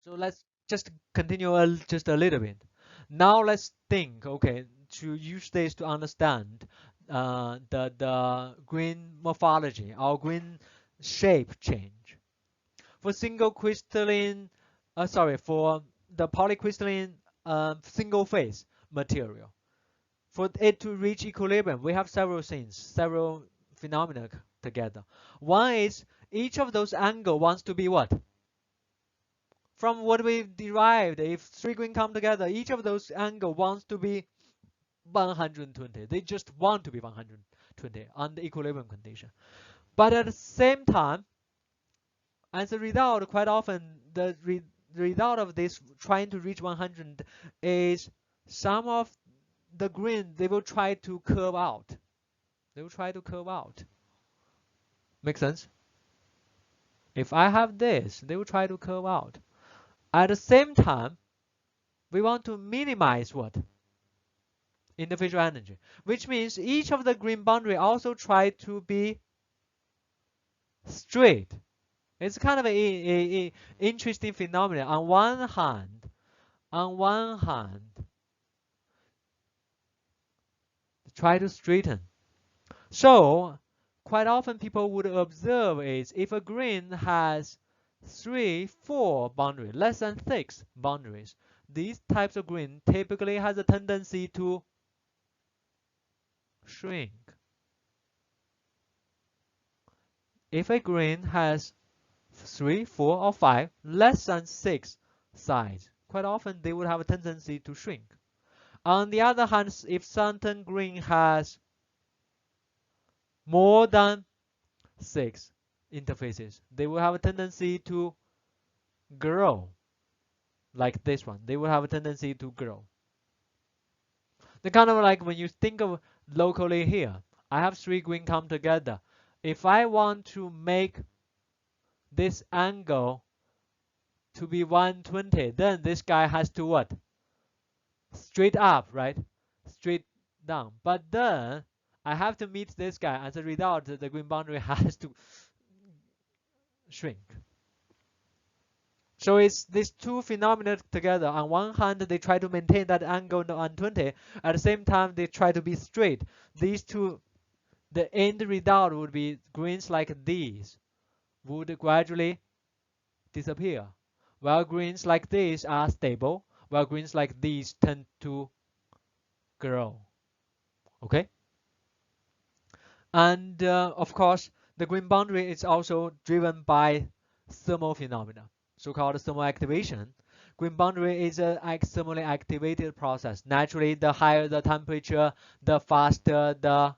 So let's just continue just a little bit. Now let's think, okay, to use this to understand the green morphology or green shape change. For single crystalline, for the polycrystalline single phase material, for it to reach equilibrium, we have several things, several phenomena together. One is each of those angle wants to be what? From what we've derived, if three green come together, each of those angle wants to be 120. They just want to be 120 under equilibrium condition. But at the same time, as a result, quite often the result of this trying to reach 100 is some of the green, they will try to curve out. They will try to curve out. Make sense? If I have this, they will try to curve out. At the same time, we want to minimize what? Individual energy, which means each of the green boundary also try to be straight. It's kind of a interesting phenomenon. On one hand, try to straighten. So quite often people would observe is if a green has 3, 4 boundaries, less than 6 boundaries, these types of green typically has a tendency to shrink. If a green has 3, 4, or 5, less than 6 size, quite often they would have a tendency to shrink. On the other hand, if certain green has more than 6 interfaces, they will have a tendency to grow. Like this one, they will have a tendency to grow. The kind of like when you think of locally here, I have 3 green come together. If I want to make this angle to be 120, then this guy has to what? Straight up, right? Straight down. But then I have to meet this guy. As a result, the green boundary has to shrink. So it's these two phenomena together. On one hand, they try to maintain that angle 120. At the same time, they try to be straight. These two, the end result would be greens like these would gradually disappear, while greens like these are stable, while greens like these tend to grow. Okay? And of course, the green boundary is also driven by thermal phenomena, so-called thermal activation. Green boundary is a thermally activated process. Naturally, the higher the temperature, the faster the